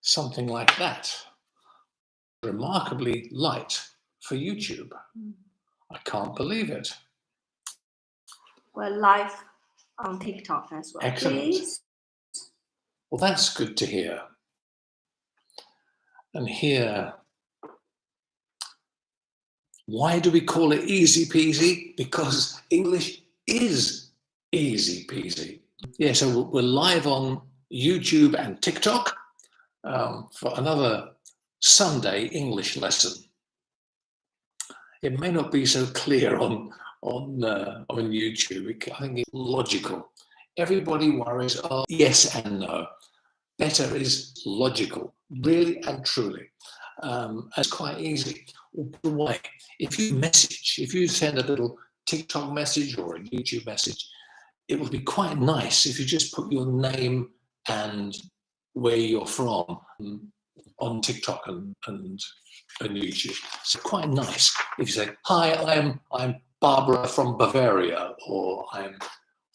something like that. Remarkably light for YouTube. I can't believe it. We're live on TikTok as well. Excellent. Please. Well, that's good to hear. And here, why do we call it easy-peasy? Because English is easy-peasy. Yeah, so we're live on YouTube and TikTok for another Sunday English lesson. It may not be so clear on YouTube. I think it's logical. Everybody worries, oh, yes and no. Better is logical, really and truly. It's quite easy. Why? If you send a little TikTok message or a YouTube message, it would be quite nice if you just put your name and where you're from on TikTok and YouTube. So quite nice if you say, "Hi, I'm Barbara from Bavaria," or "I'm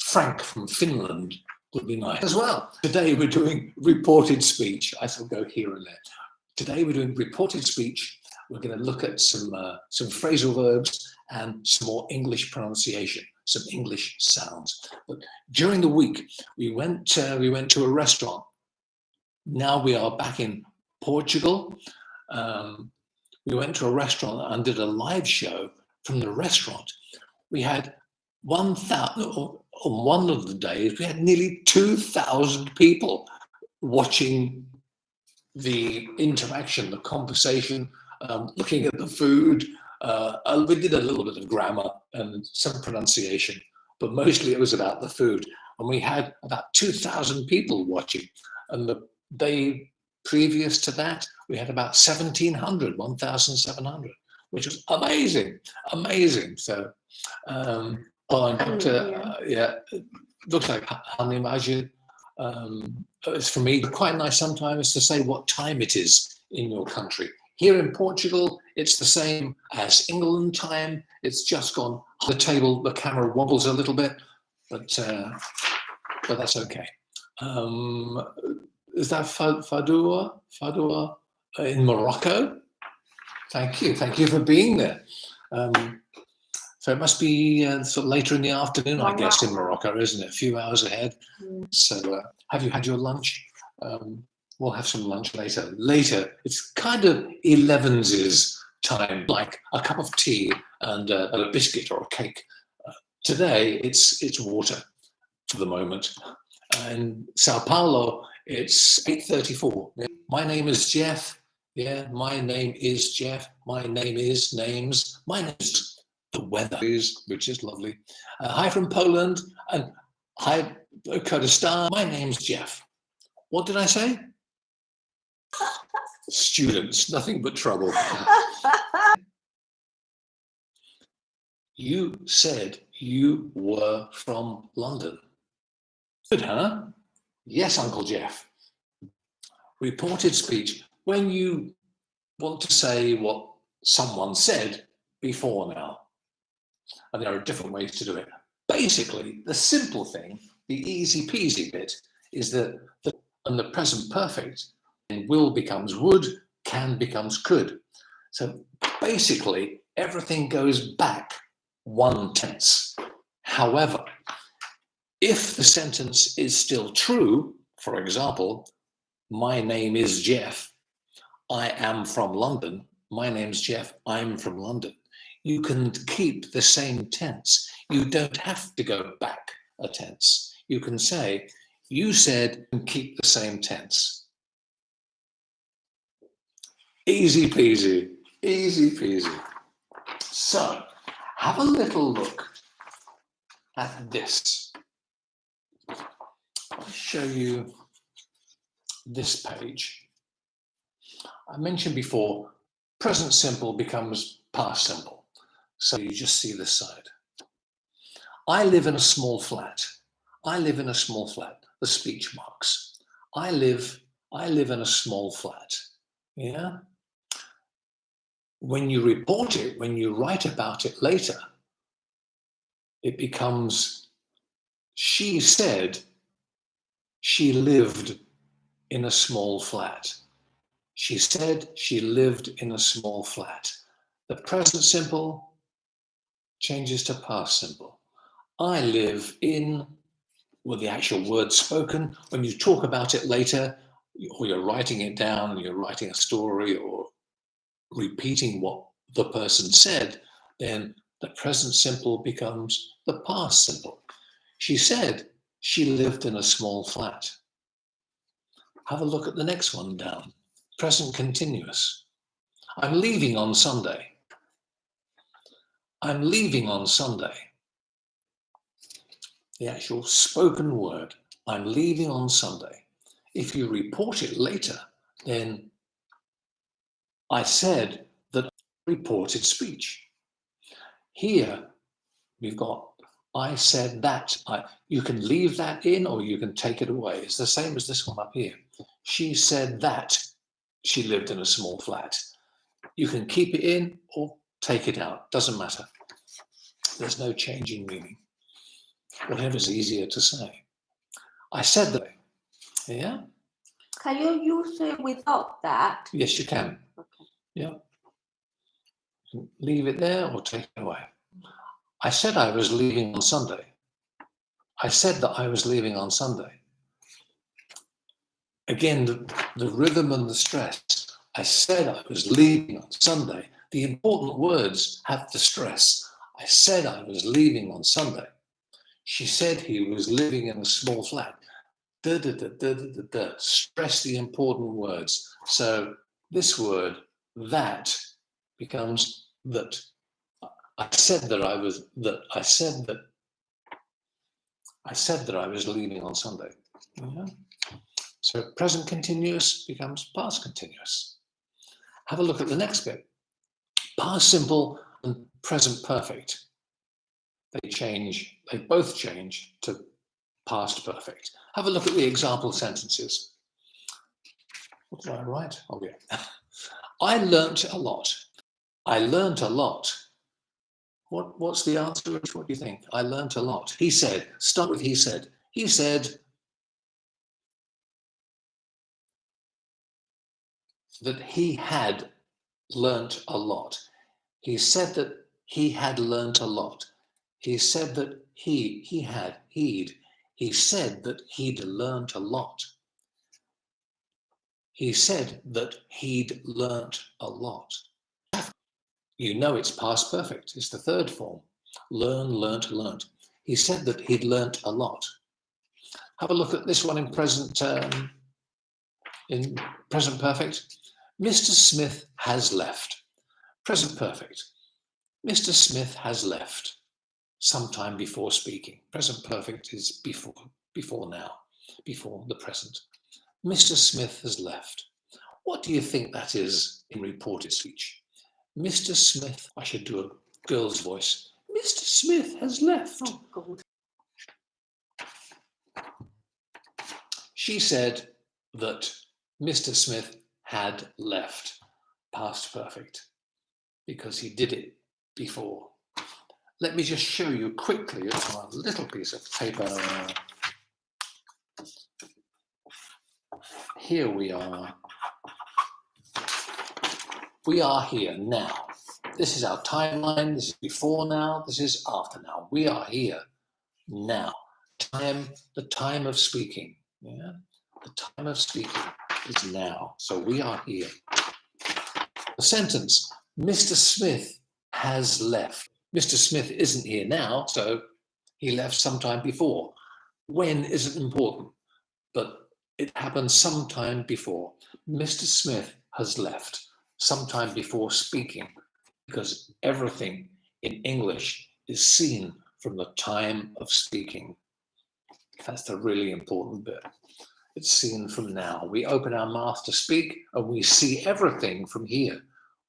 Frank from Finland." Would be nice as well. Today we're doing reported speech. I shall go here and there. Today we're doing reported speech. We're going to look at some phrasal verbs and some more English pronunciation, some English sounds. But during the week we went to a restaurant. Now we are back in Portugal. We went to a restaurant and did a live show from the restaurant. We had 1,000, on one of the days, we had nearly 2,000 people watching the interaction, the conversation, looking at the food. We did a little bit of grammar and some pronunciation, but mostly it was about the food. And we had about 2,000 people watching. And the day previous to that, we had about 1,700, which was amazing, amazing. So, yeah, it looks like Hanimaju. It's for me quite nice sometimes to say what time it is in your country. Here in Portugal, it's the same as England time. It's just gone the table. The camera wobbles a little bit, but that's okay. Is that Fadua in Morocco? Thank you for being there. So it must be sort of later in the afternoon, I guess, in Morocco, isn't it? A few hours ahead. So have you had your lunch? We'll have some lunch later. Later, it's kind of 11's time, like a cup of tea and a biscuit or a cake. Today, it's water for the moment. In Sao Paulo, it's 8:34. My name is Geoff. Yeah, my name is Geoff. My name is names. My name is the weather, which is lovely. Hi from Poland and hi Kurdistan. My name's Geoff. What did I say? Students, nothing but trouble. You said you were from London. Good, huh? Yes, Uncle Geoff. Reported speech. When you want to say what someone said before now. And there are different ways to do it. Basically, the simple thing, the easy-peasy bit, is that the present perfect will becomes would, can becomes could. So basically, everything goes back one tense. However, if the sentence is still true, for example, my name is Geoff, I am from London, my name's Geoff, I'm from London. You can keep the same tense. You don't have to go back a tense. You can say, you said, and keep the same tense. Easy peasy, easy peasy. So, have a little look at this. I'll show you this page. I mentioned before, present simple becomes past simple. So you just see this side. I live in a small flat. I live in a small flat. The speech marks. I live in a small flat. Yeah. When you report it, when you write about it later, it becomes, she said she lived in a small flat. She said she lived in a small flat. The present simple changes to past simple. I live in, well, the actual word spoken. When you talk about it later, or you're writing it down, you're writing a story or repeating what the person said, then the present simple becomes the past simple. She said she lived in a small flat. Have a look at the next one down. Present continuous. I'm leaving on Sunday. I'm leaving on Sunday. The actual spoken word, I'm leaving on Sunday. If you report it later, then I said that I reported speech. Here, we've got I said that. You can leave that in or you can take it away. It's the same as this one up here. She said that she lived in a small flat. You can keep it in or take it out. Doesn't matter. There's no change in meaning. Whatever's easier to say. I said that. Yeah? Can you use it without that? Yes, you can. Okay. Yeah. Leave it there or take it away. I said I was leaving on Sunday. I said that I was leaving on Sunday. Again, the rhythm and the stress. I said I was leaving on Sunday. The important words have the stress. I said I was leaving on Sunday. She said he was living in a small flat. Da, da, da, da, da, da, da. Stress the important words. So this word, that, becomes that. I said that I was leaving on Sunday. Yeah. So present continuous becomes past continuous. Have a look at the next bit. Past simple and present perfect. They both change to past perfect. Have a look at the example sentences. What did I write? Oh yeah. I learnt a lot. I learnt a lot. What's the answer? What do you think? I learnt a lot. He said, start with he said. He said that he had learnt a lot. He said that he had learnt a lot. He said that he'd. He said that he'd learnt a lot. He said that he'd learnt a lot. You know it's past perfect. It's the third form. Learn, learnt, learnt. He said that he'd learnt a lot. Have a look at this one in present perfect. Mr. Smith has left. Present perfect. Mr. Smith has left. Sometime before speaking. Present perfect is before now, before the present. Mr. Smith has left. What do you think that is in reported speech? Mr. Smith, I should do a girl's voice. Mr. Smith has left. Oh, God. She said that Mr. Smith had left. Past perfect. Because he did it before. Let me just show you quickly on a little piece of paper. Here we are. We are here now. This is our timeline. This is before now. This is after now. We are here now. The time of speaking. Yeah? The time of speaking is now. So we are here. The sentence, Mr. Smith has left. Mr. Smith isn't here now, so he left sometime before. When isn't important, but it happened sometime before. Mr. Smith has left sometime before speaking, because everything in English is seen from the time of speaking. That's the really important bit. It's seen from now. We open our mouth to speak and we see everything from here.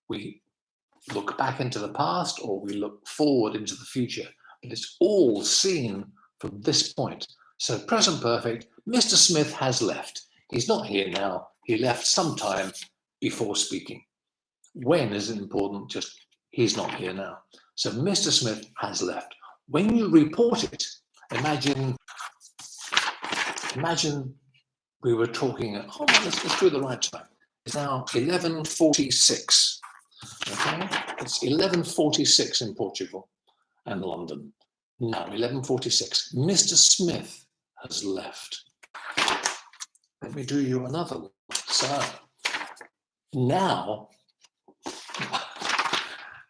We look back into the past or we look forward into the future, but it's all seen from this point. So present perfect, Mr. Smith has left. He's not here now. He left sometime before speaking. When isn't important, just he's not here now. So Mr. Smith has left. When you report it, imagine we were talking, let's do it the right time. It's now 11:46. Okay, it's 11:46 in Portugal and London. Now 11:46. Mr. Smith has left. Let me do you another one. So now,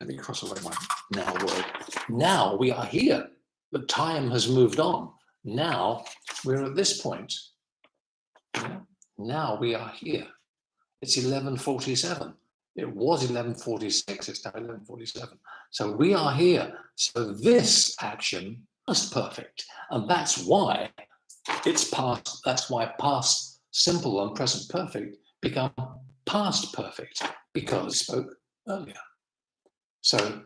let me cross away my now word. Now we are here. The time has moved on. Now we're at this point. Yeah? Now we are here. It's 11:47. It was 11:46. It's now 11:47. So we are here. So this action is perfect. And that's why it's past. That's why past simple and present perfect become past perfect, because we spoke earlier. So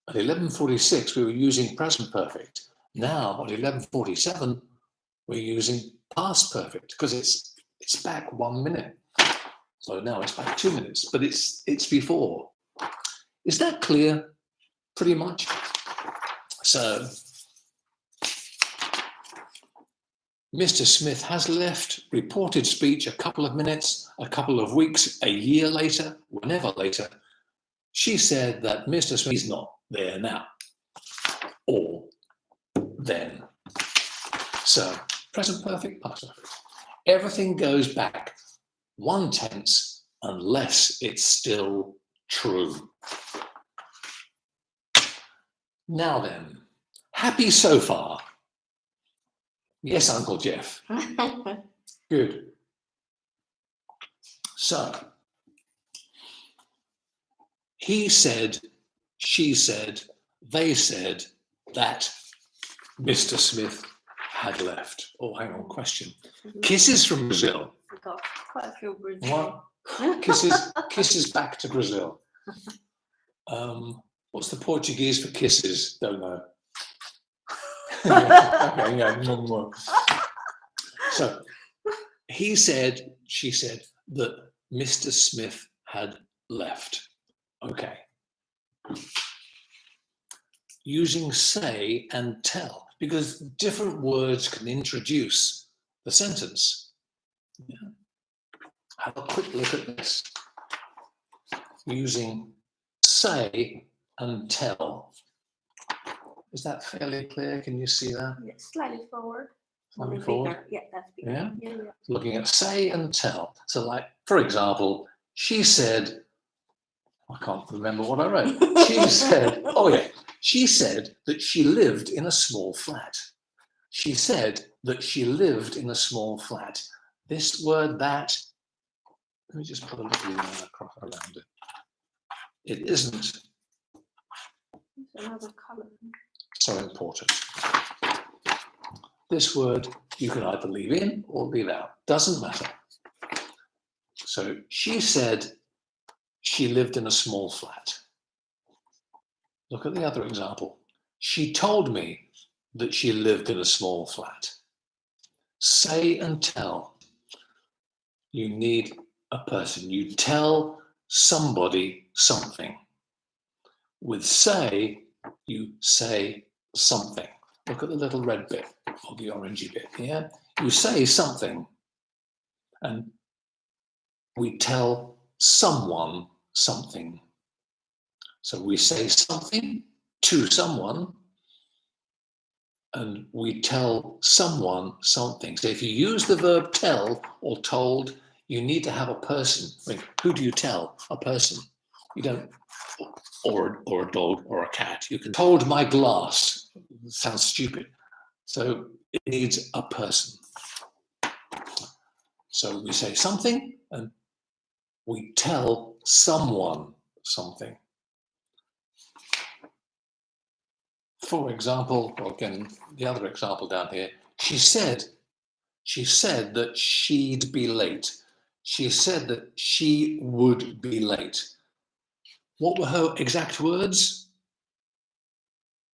at 11:46, we were using present perfect. Now at 11:47, we're using past perfect because it's back 1 minute. So now it's back 2 minutes, but it's before. Is that clear? Pretty much. So Mr. Smith has left, reported speech a couple of minutes, a couple of weeks, a year later, whenever later. She said that Mr. Smith is not there now, or then. So present perfect, past perfect. Everything goes back 1 tense unless it's still true. Now then, happy so far? Yes, Uncle Geoff. Good. So, he said, she said, they said that Mr. Smith had left. Oh, hang on, question. Kisses from Brazil. We've got quite a few Brazil. What? Kisses back to Brazil. What's the Portuguese for kisses? Don't know. Okay, yeah. So he said, she said that Mr. Smith had left. Okay. Using say and tell, because different words can introduce the sentence. Yeah. Have a quick look at this. Using say and tell. Is that fairly clear? Can you see that? Yeah, slightly forward. Slightly forward? Bigger. Yeah, that's bigger. Yeah? Yeah. Looking at say and tell. So like, for example, she said, I can't remember what I wrote. She said, oh yeah, she said that she lived in a small flat. She said that she lived in a small flat. This word that, let me just put a little across around it. It isn't Another color. so important. This word you can either leave in or leave out. Doesn't matter. So she said she lived in a small flat. Look at the other example. She told me that she lived in a small flat. Say and tell. You need a person. You tell somebody something. With say, you say something. Look at the little red bit or the orangey bit here. You say something, and we tell someone something. So we say something to someone, and we tell someone something. So if you use the verb tell or told, you need to have a person. I mean, who do you tell? A person. You don't, or a dog or a cat. You can told my glass. It sounds stupid. So it needs a person. So we say something and we tell someone something. For example, or again, the other example down here, she said that she'd be late. She said that she would be late. What were her exact words?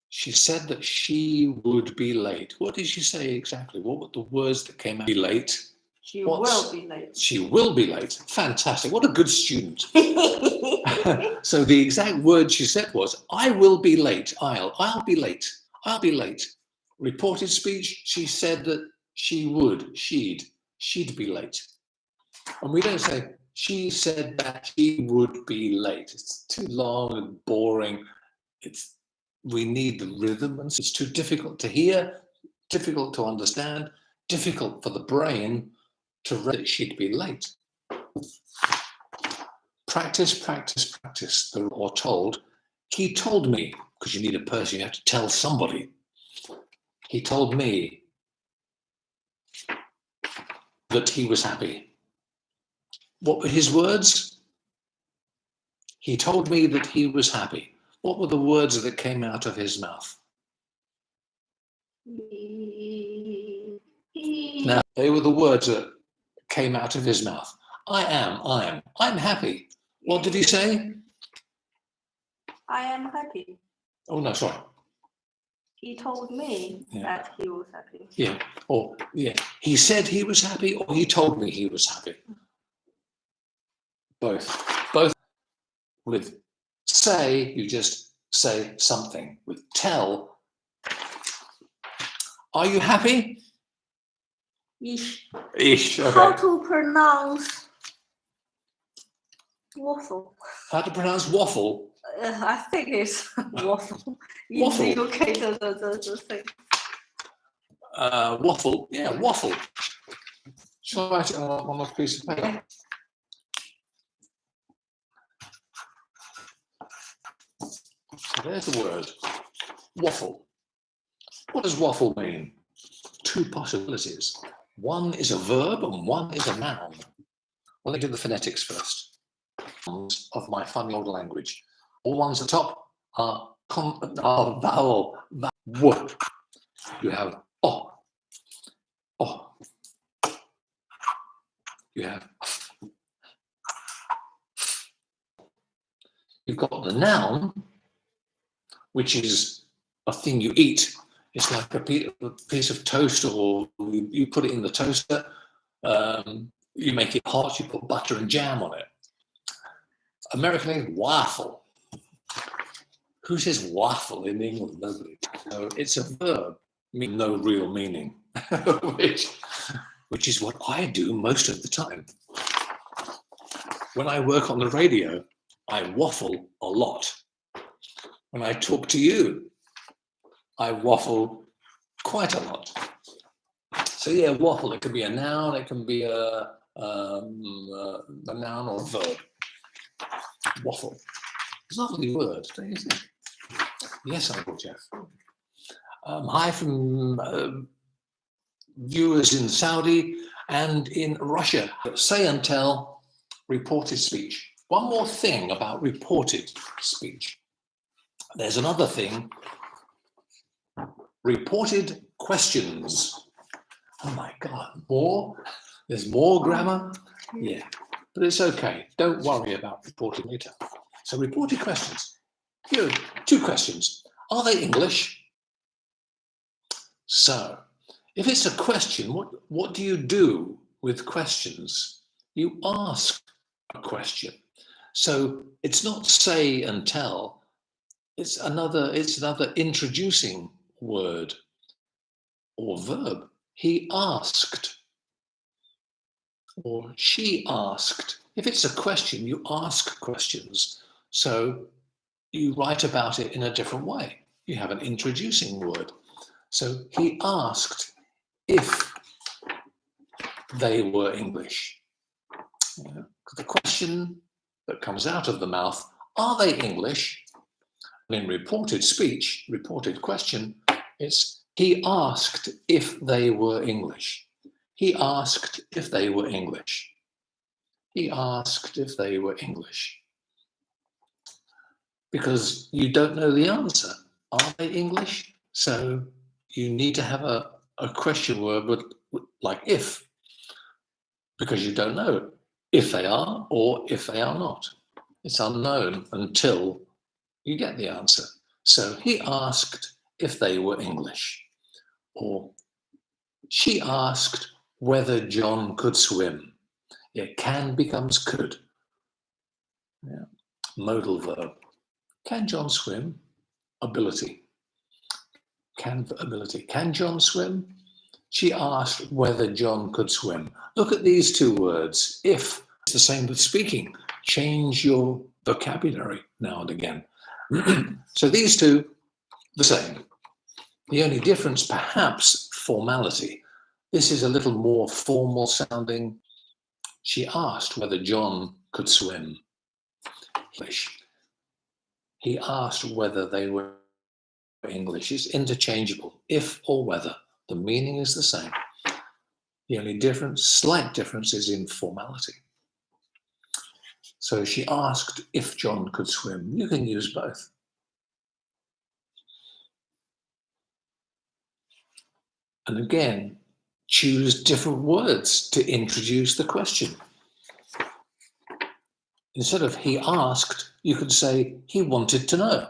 She said that she would be late. What did she say exactly? What were the words that came out? Be late. She will be late. She will be late. Fantastic. What a good student. So the exact word she said was, I will be late. I'll be late. I'll be late. Reported speech, she said that she would, she'd be late. And we don't say, She said that she would be late. It's too long and boring. We need the rhythm, and it's too difficult to hear, difficult to understand, difficult for the brain to read that she'd be late. Practice, practice, practice, or told. He told me, because you need a person, you have to tell somebody. He told me that he was happy. What were his words? He told me that he was happy. What were the words that came out of his mouth? Now, they were the words that came out of his mouth. I'm happy. What did he say? I am happy. Oh, no, sorry. He told me that he was happy. Yeah, or yeah. He said he was happy, or he told me he was happy. Both. With say, you just say something. With tell, are you happy? Ish. Ish, okay. How to pronounce waffle? How to pronounce waffle? I think it's waffle. Waffle. In the UK, the thing. Waffle, yeah, waffle. Shall I write it on a piece of paper? So there's the word, waffle. What does waffle mean? Two possibilities. One is a verb and one is a noun. Well, let's do the phonetics first. Of my funny old language. All ones at the top are vowel. W. You have o. O. You have. You've got the noun, which is a thing you eat. It's like a piece of toast, or you put it in the toaster. You make it hot. You put butter and jam on it. American name, waffle. Who says waffle in England? Nobody. So it's a verb, meaning no real meaning, which is what I do most of the time. When I work on the radio, I waffle a lot. When I talk to you, I waffle quite a lot. So yeah, waffle, it can be a noun, it can be a noun or a verb. Waffle. It's a lovely word, don't you think? Yes, Uncle Geoff. Hi from viewers in Saudi and in Russia. Say and tell, reported speech. One more thing about reported speech. There's another thing, reported questions. Oh my God, more? There's more grammar? Yeah, but it's okay. Don't worry about reported later. So reported questions. Here are two questions. Are they English? So, if it's a question, what do you do with questions? You ask a question. So it's not say and tell. It's another introducing word or verb. He asked, or she asked. If it's a question, you ask questions. So you write about it in a different way. You have an introducing word. So he asked if they were English. The question that comes out of the mouth, are they English? And in reported speech, reported question, it's he asked if they were English. He asked if they were English. He asked if they were English. Because you don't know the answer. Are they English? So you need to have a question word like if, because you don't know if they are or if they are not. It's unknown until you get the answer. So he asked if they were English, or she asked whether John could swim. Yeah, can becomes could. Yeah. Modal verb. Can John swim? Ability. Can ability. Can John swim? She asked whether John could swim. Look at these two words, if It's the same with speaking. Change your vocabulary now and again. So these two, the same. The only difference, perhaps, formality. This is a little more formal sounding. She asked whether John could swim. English. He asked whether they were English. It's interchangeable, if or whether. The meaning is the same. The only difference, slight difference, is in formality. So she asked if John could swim. You can use both. And again, choose different words to introduce the question. Instead of he asked, you could say he wanted to know.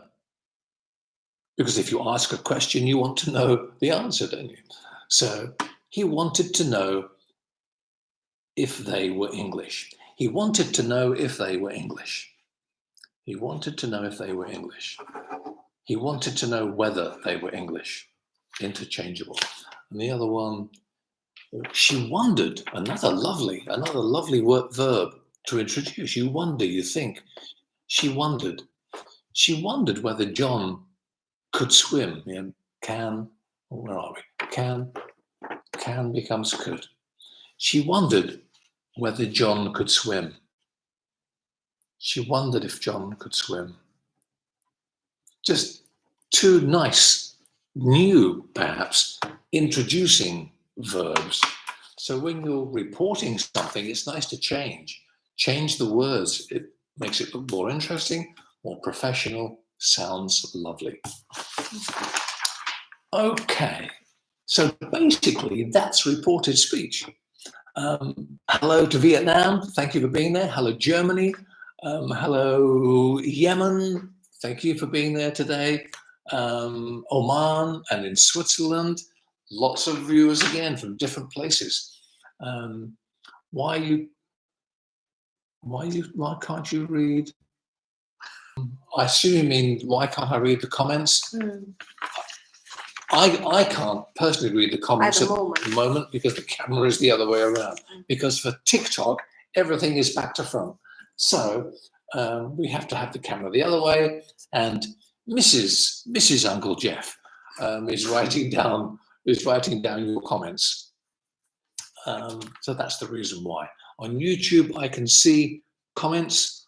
Because if you ask a question, you want to know the answer, don't you? So he wanted to know if they were English. He wanted to know if they were English. He wanted to know if they were English. He wanted to know whether they were English. Interchangeable. And the other one, she wondered, another lovely verb to introduce. You wonder, you think. She wondered. She wondered whether John could swim. You know, can, where are we? Can becomes could. She wondered whether John could swim. She wondered if John could swim. Just two nice, new, perhaps, introducing verbs. So when you're reporting something, it's nice to change the words. It makes it look more interesting, more professional, sounds lovely. Okay, so basically that's reported speech. Hello to Vietnam, thank you for being there. Hello Germany, hello Yemen, thank you for being there today. Oman and in Switzerland, lots of viewers again from different places. Why can't you read? I assume you mean why can't I read the comments? I can't personally read the comments at the moment because the camera is the other way around. Because for TikTok, everything is back to front. So we have to have the camera the other way. And Mrs. Uncle Geoff is writing down your comments. So that's the reason why. On YouTube, I can see comments,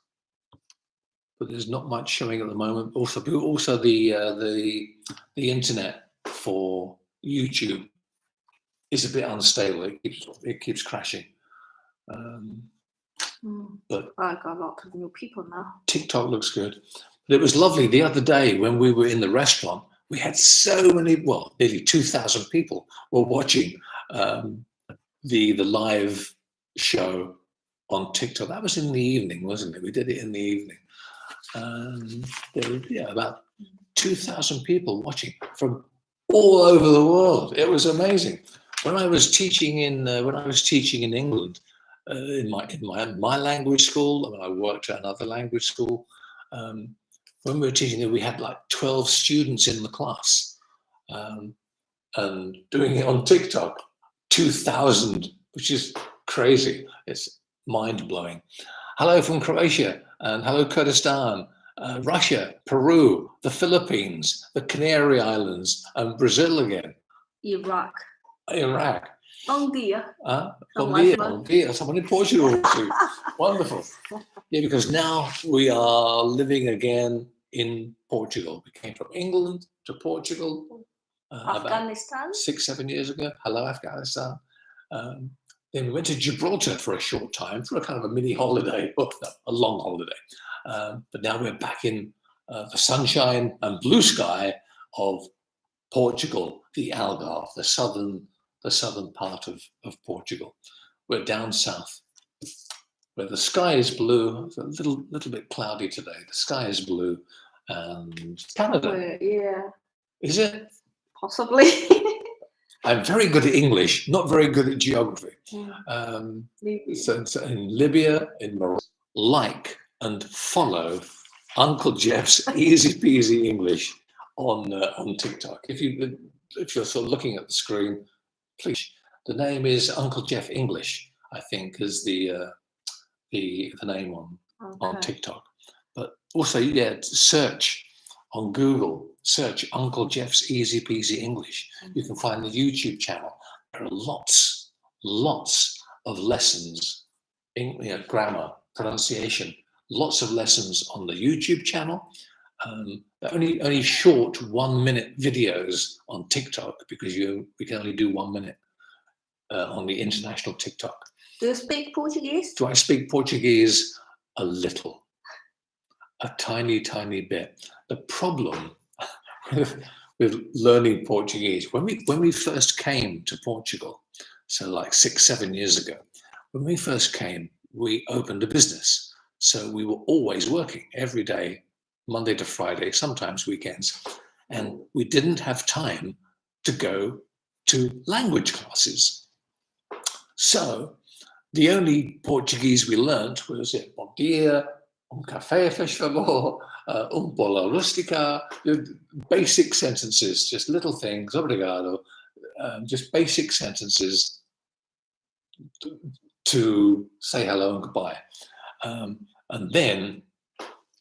but there's not much showing at the moment. Also the internet for YouTube is a bit unstable. It keeps crashing. But I got a lot of new people now. TikTok looks good. But it was lovely the other day when we were in the restaurant. We had so many, well, nearly 2,000 people were watching the live show on TikTok. That was in the evening, wasn't it? We did it in the evening. There were about 2,000 people watching from all over the world. It was amazing. When I was teaching in England, in my language school, and I worked at another language school. When we were teaching there, we had like 12 students in the class, and doing it on TikTok, 2,000, which is crazy. It's mind-blowing. Hello from Croatia, and hello Kurdistan, Russia, Peru, the Philippines, the Canary Islands, and Brazil again. Iraq. Bom dia. Bom dia. Someone in Portugal too. Wonderful. Yeah, because now we are living again in Portugal. We came from England to Portugal Afghanistan. about 6-7 years ago. Hello, Afghanistan. Then we went to Gibraltar for a short time, for a kind of a mini holiday, well, no, a long holiday. But now we're back in the sunshine and blue sky of Portugal, the Algarve, the southern part of Portugal. We're down south, where the sky is blue. It's a little bit cloudy today. The sky is blue, and Canada. Yeah. Is it? Possibly. I'm very good at English, not very good at geography. So in Libya, in Morocco, like and follow Uncle Geoff's Easy-Peasy English on TikTok. If you're sort of looking at the screen, please. The name is Uncle Geoff English, I think, is the the name on Okay. TikTok. But also, yeah, search on Google, search Uncle Geoff's Easy-Peasy English. You can find the YouTube channel. There are lots of lessons in grammar, pronunciation, lots of lessons on the YouTube channel. Only short 1 minute videos on TikTok, because we can only do 1 minute on the international TikTok. Do you speak Portuguese? Do I speak Portuguese? A little, a tiny bit. The problem with learning Portuguese, when we first came to Portugal, so like 6-7 years ago, when we first came, we opened a business. So we were always working every day, Monday to Friday, sometimes weekends. And we didn't have time to go to language classes. So the only Portuguese we learnt was bom dia, café, faz favor, bola rustica, basic sentences, just little things, obrigado, just basic sentences to say hello and goodbye. And then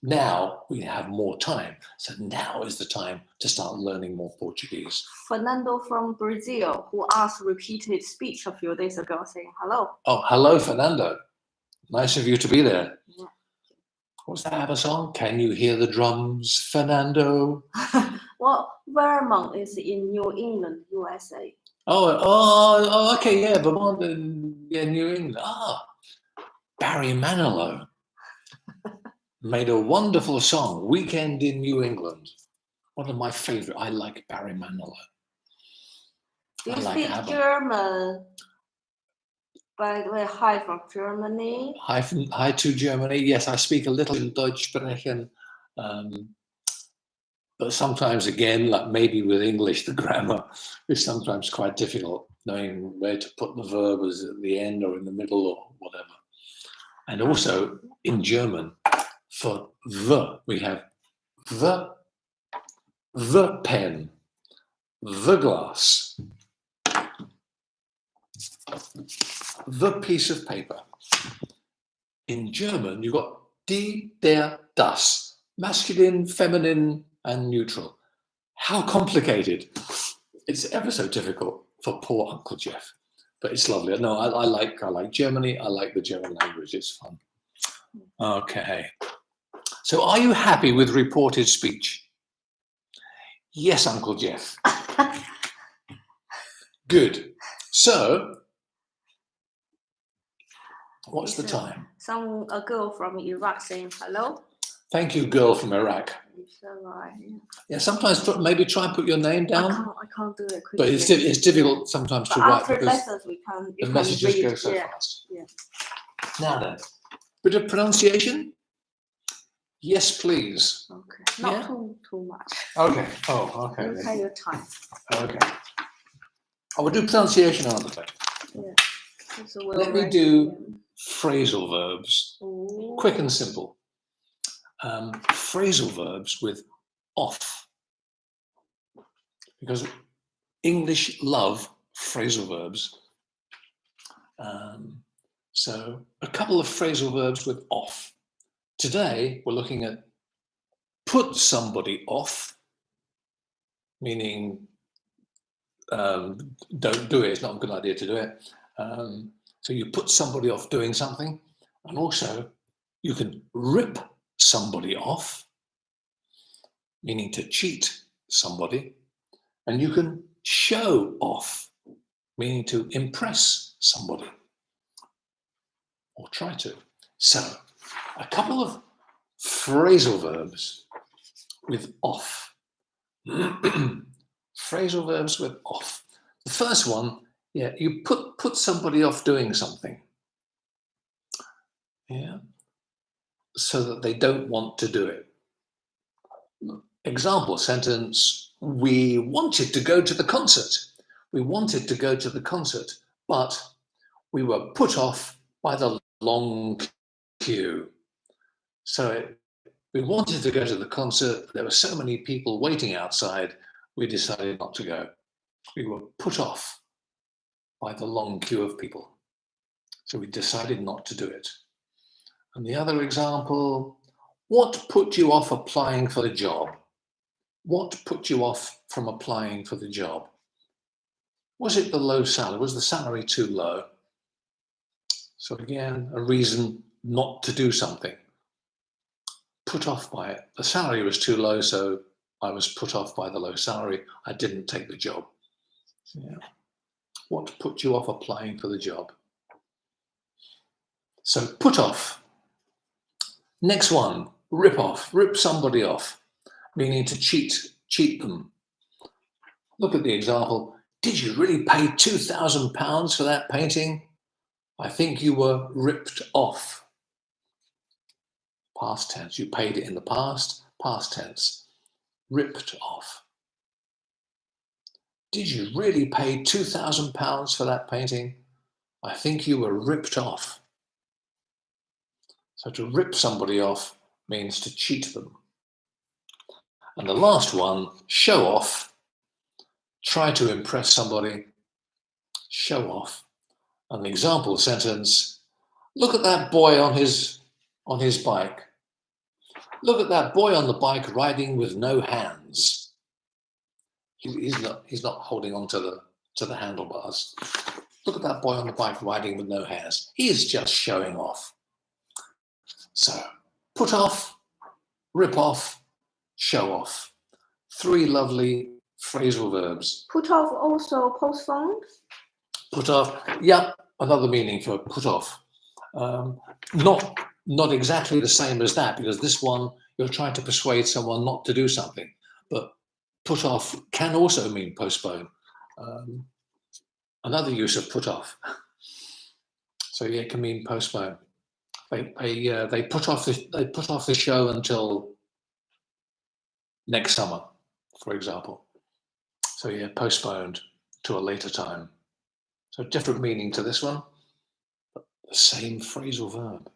now we have more time. So now is the time to start learning more Portuguese. Fernando from Brazil, who asked repeated speech a few days ago, saying hello. Oh, hello, Fernando. Nice of you to be there. Yeah. What's that have a song? Can you hear the drums, Fernando? Well, Vermont is in New England, USA. Oh, okay, yeah, Vermont, yeah, New England. Barry Manilow made a wonderful song, Weekend in New England. One of my favorite. I like Barry Manilow. Do you speak German? By the way, hi from Germany. Hi to Germany. Yes, I speak a little in Deutsch sprechen. But sometimes, again, like maybe with English, the grammar is sometimes quite difficult, knowing where to put the verb as at the end or in the middle or whatever. And also in German, for the, we have the pen, the glass, the piece of paper. In German, you've got die, der, das, masculine, feminine, and neutral. How complicated. It's ever so difficult for poor Uncle Geoff, but it's lovely. No, I like Germany. I like the German language. It's fun. Okay. So are you happy with reported speech? Yes, Uncle Geoff. Good. So, what's the time? A girl from Iraq saying hello. Thank you, girl from Iraq. It's alright. Yeah, sometimes maybe try and put your name down. I can't do it quickly. But it's difficult sometimes to write after because lessons the messages go so fast. Yeah. Now then, bit of pronunciation? Yes, please. Okay. Not too much. Okay. Oh, okay. You take your time. Okay. I will do pronunciation another day. Yeah. So Let me do phrasal verbs. Ooh. Quick and simple. Phrasal verbs with off. Because English love phrasal verbs. So a couple of phrasal verbs with off. Today, we're looking at put somebody off, meaning don't do it, it's not a good idea to do it. So you put somebody off doing something, and also you can rip somebody off, meaning to cheat somebody, and you can show off, meaning to impress somebody, or try to. So, a couple of phrasal verbs with off. Phrasal verbs with off. The first one, you put somebody off doing something. Yeah. So that they don't want to do it. Example sentence, we wanted to go to the concert. We wanted to go to the concert, but we were put off by the long queue. So we wanted to go to the concert. There were so many people waiting outside, we decided not to go. We were put off by the long queue of people. So we decided not to do it. And the other example, what put you off applying for the job? What put you off from applying for the job? Was it the low salary? Was the salary too low? So again, a reason not to do something. Put off by it. The salary was too low, so I was put off by the low salary. I didn't take the job. Yeah. What put you off applying for the job? So put off. Next one, rip off. Rip somebody off, meaning to cheat them. Look at the example. Did you really pay £2,000 for that painting? I think you were ripped off. Past tense. You paid it in the past. Past tense. Ripped off. Did you really pay £2,000 for that painting? I think you were ripped off. So to rip somebody off means to cheat them. And the last one, show off. Try to impress somebody. Show off. An example sentence, look at that boy on his bike. Look at that boy on the bike riding with no hands. He's not holding on to the handlebars. Look at that boy on the bike riding with no hands. He is just showing off. So, put off, rip off, show off. 3 lovely phrasal verbs. Put off also postponed. Put off, yeah, another meaning for put off. Not exactly the same as that, because this one, you're trying to persuade someone not to do something. But put off can also mean postpone. Another use of put off. So yeah, it can mean postpone. They put off the show until next summer, for example. So yeah, postponed to a later time. So different meaning to this one, but the same phrasal verb.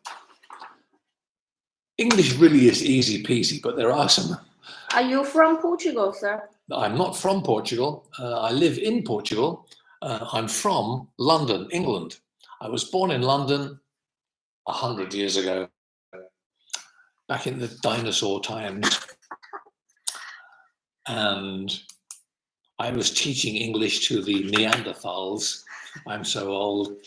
English really is easy peasy, but there are some. Are you from Portugal, sir? I'm not from Portugal. I live in Portugal. I'm from London, England. I was born in London 100 years ago, back in the dinosaur times. And I was teaching English to the Neanderthals. I'm so old.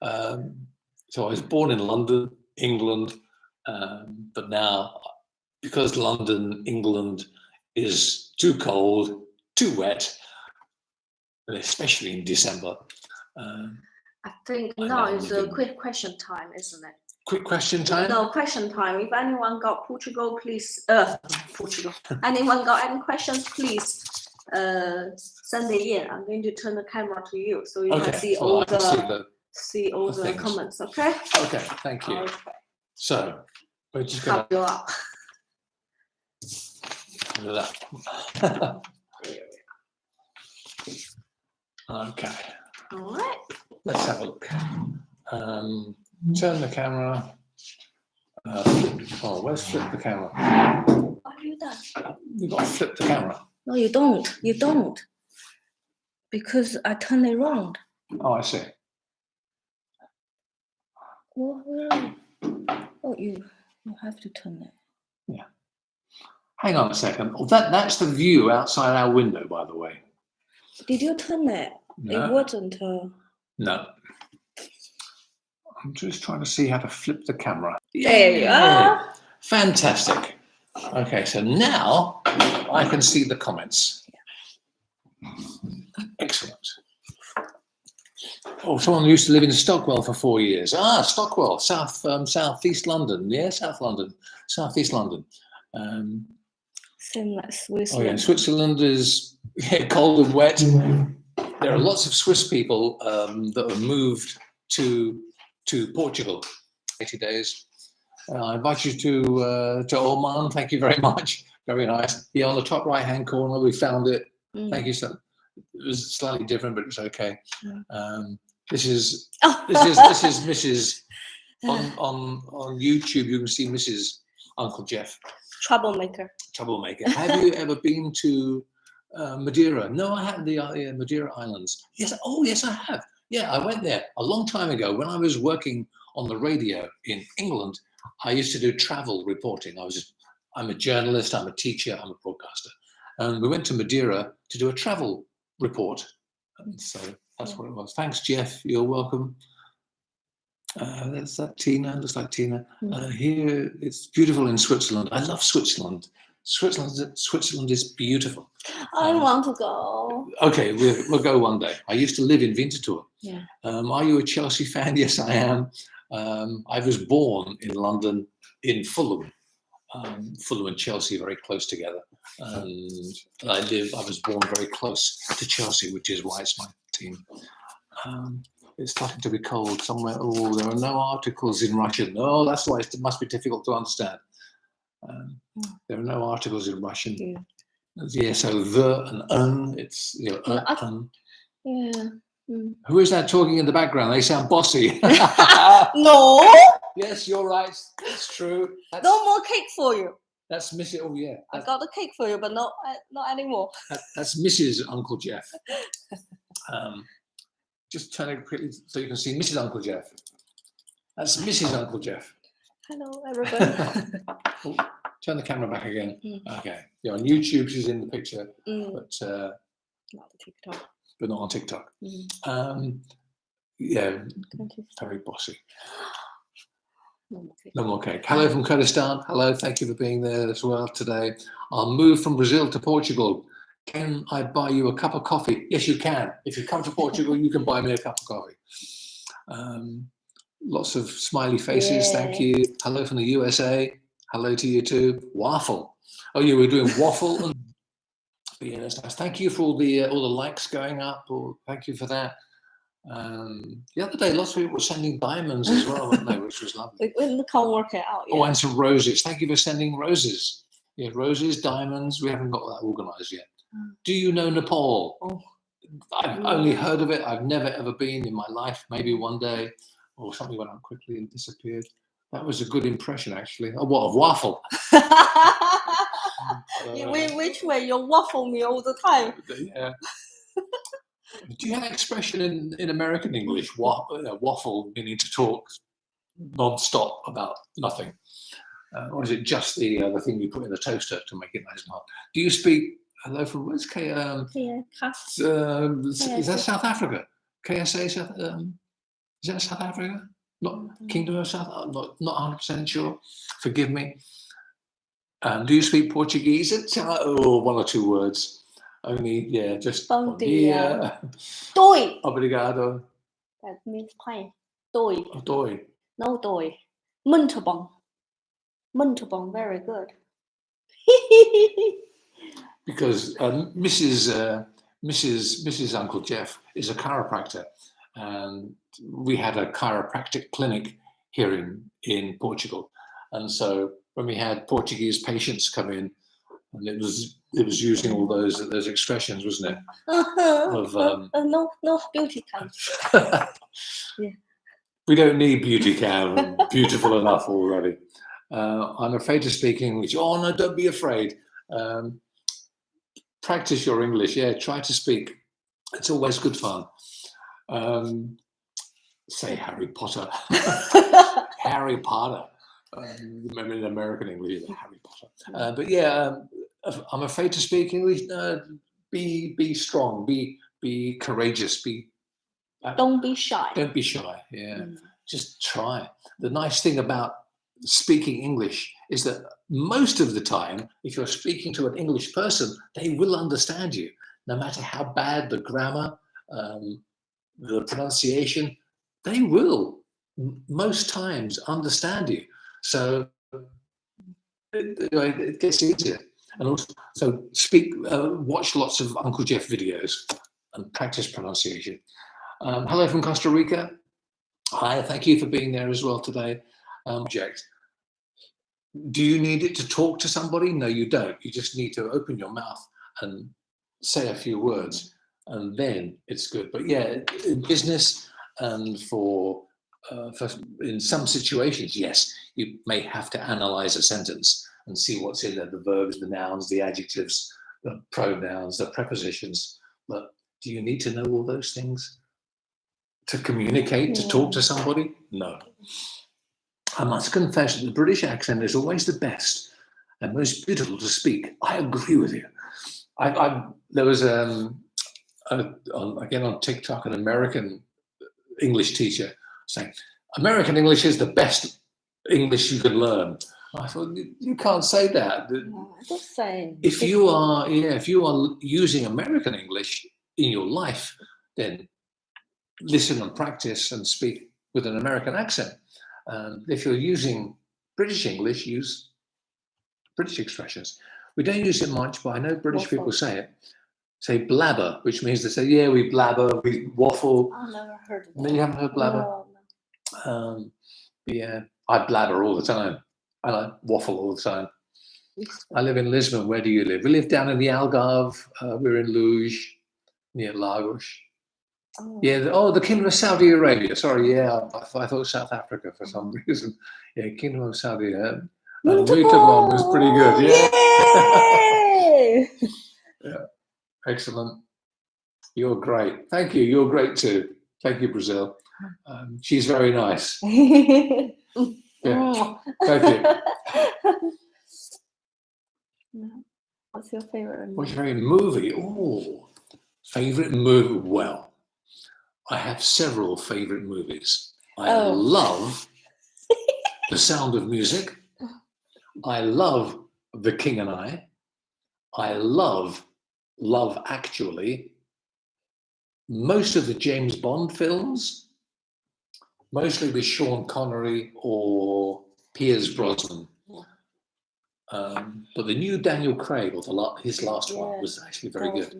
So I was born in London, England, but now, because London, England is too cold, too wet, and especially in December. I think now is a quick question time, isn't it? Quick question time? No, question time. If anyone got Portugal, please, Portugal. Anyone got any questions, please send it in. I'm going to turn the camera to you so you can see all the comments, okay? Okay, thank you. Okay. So, we're just going to up. Okay. All right. Let's have a look. Turn the camera. Where's flip the camera? What have you done? You've got to flip the camera. No, you don't. You don't. Because I turned it around. Oh, I see. Oh, you have to turn it. Yeah. Hang on a second. Oh, that's the view outside our window, by the way. Did you turn it? No. It wasn't. No. I'm just trying to see how to flip the camera. There you are. Fantastic. Okay, so now I can see the comments. Excellent. Oh, someone used to live in Stockwell for 4 years. Ah, Stockwell, southeast London. Yeah, South London, southeast London. Same like Switzerland. Oh yeah, Switzerland is cold and wet. There are lots of Swiss people that have moved to Portugal. 80 days. I invite you to Oman. Thank you very much. Very nice. Yeah, on the top right-hand corner, we found it. Thank you so. It was slightly different, but it's okay. This is Mrs. on YouTube. You can see Mrs. Uncle Geoff. Troublemaker. Have you ever been to Madeira? No, I haven't. The Madeira Islands. Yes. Oh, yes, I have. Yeah, I went there a long time ago when I was working on the radio in England. I used to do travel reporting. I'm a journalist, I'm a teacher, I'm a broadcaster. And we went to Madeira to do a travel report. And so that's what it was. Thanks, Geoff. You're welcome. That's that Tina, looks like Tina. Here, it's beautiful in Switzerland. I love Switzerland. Switzerland is beautiful. I want to go. Okay, we'll go one day. I used to live in Winterthur. Yeah. Are you a Chelsea fan? Yes, I am. I was born in London, in Fulham. Fulham and Chelsea very close together. And I was born very close to Chelsea, which is why it's my team. It's starting to be cold somewhere. Oh, there are no articles in Russian. Oh, that's why it must be difficult to understand. There are no articles in Russian. Yeah, so the and it's Yeah. Who is that talking in the background? They sound bossy. No. Yes, you're right. It's true. No more cake for you. That's Mrs. Oh yeah. I got the cake for you, but not anymore. That's Mrs. Uncle Geoff. Just turn it quickly so you can see Mrs. Uncle Geoff. That's Mrs. Uncle Geoff. Hello, everybody. Oh, turn the camera back again. Okay. Yeah, on YouTube she's in the picture, but not TikTok. But not on TikTok. Yeah, very bossy. No more cake. Hello from Kurdistan. Hello, thank you for being there as well today. I'll move from Brazil to Portugal. Can I buy you a cup of coffee? Yes, you can. If you come to Portugal, you can buy me a cup of coffee. Lots of smiley faces. Yeah. Thank you. Hello from the USA. Hello to you too. Waffle. Oh, yeah, we're doing waffle. Yeah, that's nice. Thank you for all the likes going up. Thank you for that. The other day, lots of people were sending diamonds as well, weren't they? Which was lovely. We can't work it out. Yeah. Oh, and some roses. Thank you for sending roses. Yeah, roses, diamonds. We haven't got that organised yet. Do you know Nepal? Oh. I've only heard of it. I've never ever been in my life. Maybe one day, or something went out quickly and disappeared. That was a good impression, actually. Oh, what, of Waffle? Which way? You waffle me all the time. Yeah. Do you have an expression in American English, waffle, meaning to talk non-stop about nothing? Or is it just the thing you put in the toaster to make it nice and hot? Do you speak, hello from, where's K? Is that South Africa? KSA, is that South Africa? Not Kingdom of South, not 100% sure. Forgive me. Do you speak Portuguese? It's one or two words. Only, yeah, just bom dia. Doi. Obrigado. That means fine. Doi. Oh, doi. No doi. Muito bom. Muito bom. Very good. Because Mrs. Uncle Geoff is a chiropractor, and we had a chiropractic clinic here in Portugal, and so when we had Portuguese patients come in, and it was using all those expressions, wasn't it? No beauty cam. Yeah. We don't need beauty cam. Beautiful enough already. I'm afraid to speak English. Oh no, don't be afraid. Practice your English. Yeah, try to speak. It's always good fun. Say Harry Potter. Harry Potter. Remember in American English, Harry Potter. But yeah, I'm afraid to speak English. Be strong. Be courageous. Don't be shy. Don't be shy. Yeah, just try. The nice thing about speaking English is that most of the time, if you're speaking to an English person, they will understand you, no matter how bad the grammar, the pronunciation. They will most times understand you. So it gets easier. And also, so watch lots of Uncle Geoff videos and practice pronunciation. Hello from Costa Rica. Hi, thank you for being there as well today. Do you need it to talk to somebody? No, you don't. You just need to open your mouth and say a few words, and then it's good. But yeah, in business and for in some situations, yes, you may have to analyze a sentence and see what's in there, the verbs, the nouns, the adjectives, the pronouns, the prepositions. But do you need to know all those things to communicate, to talk to somebody? No. I must confess that the British accent is always the best and most beautiful to speak. I agree with you. There was again on TikTok an American English teacher saying American English is the best English you can learn. I thought you can't say that. Just saying. If you are using American English in your life, then listen and practice and speak with an American accent. If you're using British English, use British expressions. We don't use it much, but I know British people say it. Say blabber, which means they say, yeah, we blabber, we waffle. I've never heard of that. No, you haven't heard blabber? No. Yeah, I blabber all the time. I waffle all the time. I live in Lisbon. Where do you live? We live down in the Algarve. We're in Luge, near Lagos. Oh. Yeah, the Kingdom of Saudi Arabia. Sorry, yeah, I thought South Africa for some reason. Yeah, Kingdom of Saudi Arabia. Mutabon was pretty good, yeah. Yeah, excellent. You're great. Thank you. You're great too. Thank you, Brazil. She's very nice. Yeah. Thank you. What's your favorite movie? What's your favorite movie? Oh, favorite movie. Well, I have several favorite movies. I love The Sound of Music. I love The King and I. I love Love Actually. Most of the James Bond films, mostly with Sean Connery or Piers Brosnan. But the new Daniel Craig, or his last one, was actually very good.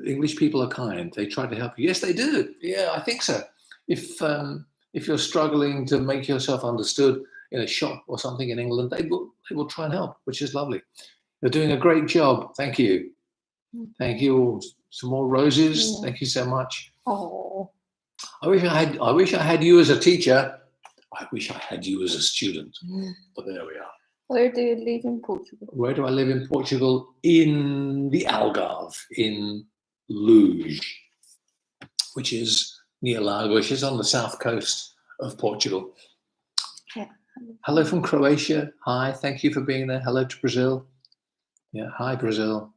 English people are kind. They try to help you. Yes, they do. Yeah, I think so. If you're struggling to make yourself understood in a shop or something in England, they will try and help, which is lovely. You're doing a great job. Thank you. Thank you. Some more roses. Yeah. Thank you so much. Oh. I wish I had you as a teacher. I wish I had you as a student. But there we are. Where do you live in Portugal? Where do I live in Portugal? In the Algarve, in Luge, which is near Lagos. It's on the south coast of Portugal. Yeah. Hello from Croatia. Hi, thank you for being there. Hello to Brazil. Yeah, hi Brazil.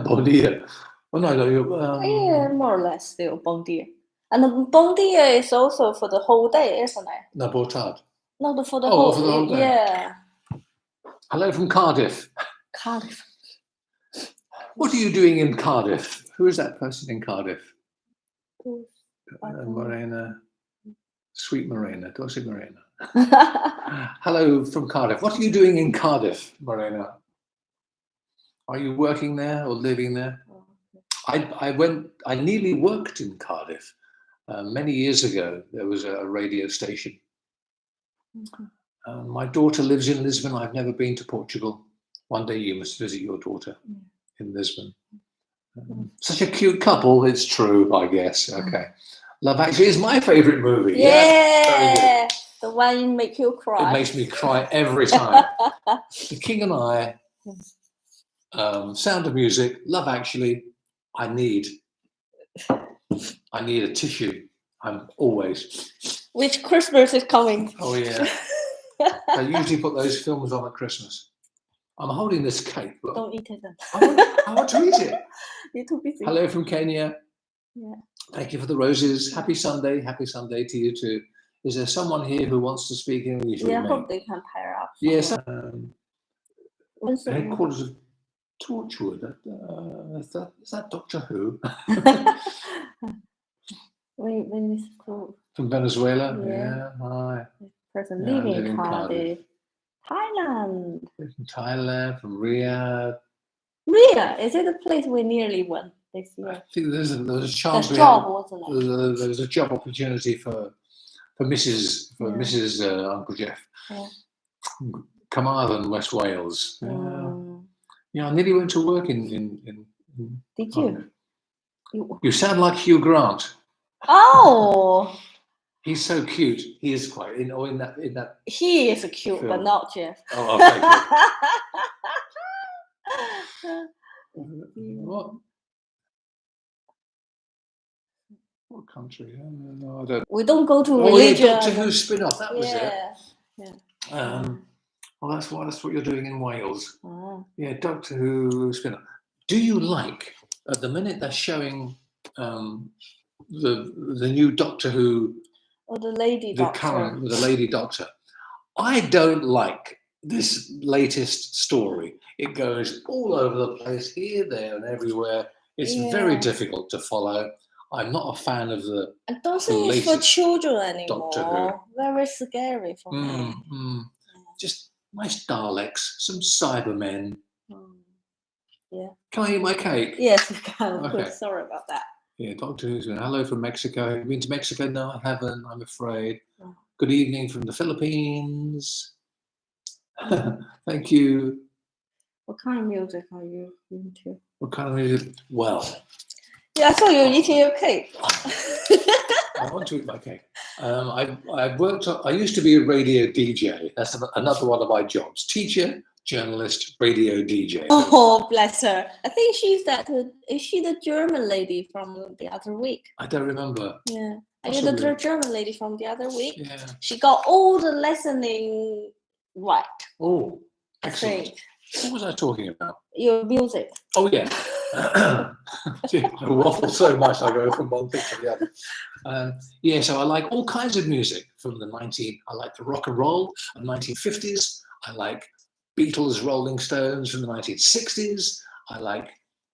Bom dia. Oh no, yeah, more or less still bom dia. And the bom dia is also for the whole day, isn't it? No, boa tarde. No, for the whole day. Yeah. Hello from Cardiff. Cardiff. What are you doing in Cardiff? Who is that person in Cardiff? Morena. Sweet Morena. Doce Morena. Hello from Cardiff. What are you doing in Cardiff, Morena? Are you working there or living there? I nearly worked in Cardiff. Many years ago, there was a radio station. My daughter lives in Lisbon. I've never been to Portugal. One day you must visit your daughter in Lisbon. Such a cute couple. It's true, I guess. Okay. Love Actually is my favorite movie. Yeah. The one make you cry. It makes me cry every time. The King and I, Sound of Music, Love Actually. I need a tissue. I'm always. Which Christmas is coming? Oh yeah. I usually put those films on at Christmas. I'm holding this cake. Look. Don't eat it then. I want to eat it. You're too busy. Hello from Kenya. Yeah. Thank you for the roses. Happy Sunday. Happy Sunday to you too. Is there someone here who wants to speak English? Yeah, I hope they can pair up. Yes. Headquarters of Torchwood. Is that Doctor Who? From Venezuela. Yeah. Hi. Person living in Cardiff. Thailand. From Thailand. From Riyadh. Riyadh, is it a place we nearly went this year? I think there was a chance. Wasn't it? There was a job opportunity for Mrs. Uncle Geoff. Yeah. Carmarthen, West Wales. Yeah, I nearly went to work in Did you? You sound like Hugh Grant. Oh. He's so cute. He is quite in that. He is cute, film. But not Geoff. Oh, okay. What? What country? No, I don't. We don't go to Oh, religion. yeah, Doctor Who spin-off. That was it. Yeah. Well, that's what you're doing in Wales. Oh. Yeah, Doctor Who spin-off. Do you like, at the minute they're showing the new Doctor Who, Or the lady the doctor. current, with the lady Doctor? I don't like this latest story. It goes all over the place, here, there, and everywhere. It's very difficult to follow. I'm not a fan of the. I don't think it's for children anymore. Doctor Who. Very scary for me. Just nice Daleks, some Cybermen. Yeah. Can I eat my cake? Yes, you can. Okay. Sorry about that. Yeah, Doctor Who's been. Hello from Mexico. Have you been to Mexico? No, I haven't, I'm afraid. Oh. Good evening from the Philippines. Thank you. What kind of music are you into? What kind of music? Well. Yeah, I saw you eating your cake. I want to eat my cake. I used to be a radio DJ. That's another one of my jobs. Teacher, journalist, radio DJ. Oh, bless her. I think she's is she the German lady from the other week? I don't remember. Yeah. Are you the German lady from the other week? Yeah. She got all the listening right. Oh, excellent. What was I talking about? Your music. Oh, yeah. I waffle so much, I go from one thing to the other. Yeah, so I like all kinds of music from I like the rock and roll of the 1950s. I like Beatles, Rolling Stones from the 1960s. I like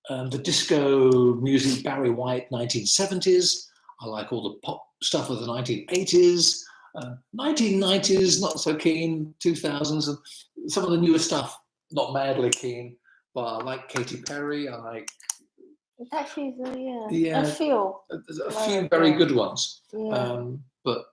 the disco music, Barry White, 1970s. I like all the pop stuff of the 1980s. 1990s, not so keen. 2000s, and some of the newer stuff, not madly keen. But I like Katy Perry. I like. Actually, a few. A few very good ones. Yeah. But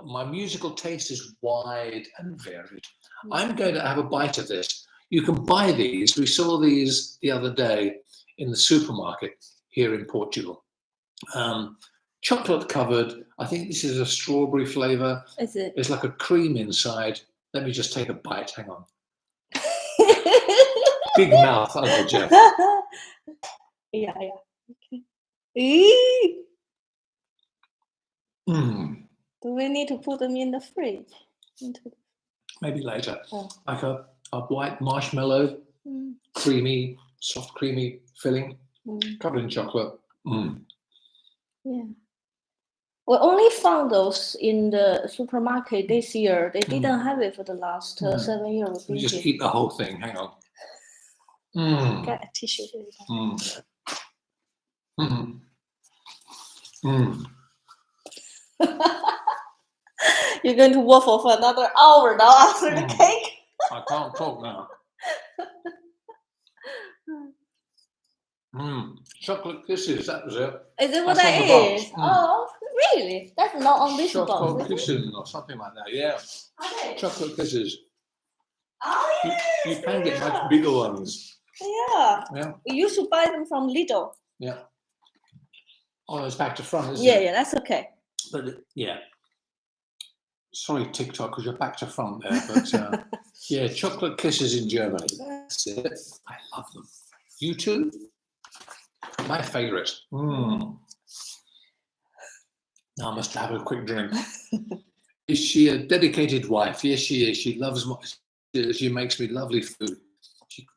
my musical taste is wide and varied. I'm going to have a bite of this. You can buy these. We saw these the other day in the supermarket here in Portugal. Chocolate covered. I think this is a strawberry flavour. Is it? It's like a cream inside. Let me just take a bite. Hang on. Big mouth, Uncle Geoff. Yeah. Okay. Do we need to put them in the fridge? Maybe later. Oh. Like a white marshmallow, creamy, soft, creamy filling, covered in chocolate. Yeah. We only found those in the supermarket this year. They didn't have it for the last 7 years. You just eat the whole thing. Hang on. Get a tissue. You're going to waffle for another hour now after the cake? I can't talk now. Chocolate kisses, that was it. Is it what that is? Oh, really? That's not on this box. Chocolate kisses or something like that, yeah. Okay. Chocolate kisses. Oh, yeah. You can get much bigger ones. Yeah. We used to buy them from Lidl. Yeah. Oh, it's back to front, isn't it? it? Yeah, that's okay. But yeah. Sorry, TikTok, because you're back to front there. But yeah, chocolate kisses in Germany. That's it. I love them. You too? My favourite. Now I must have a quick drink. Is she a dedicated wife? Yes, she is. She loves she makes me lovely food. She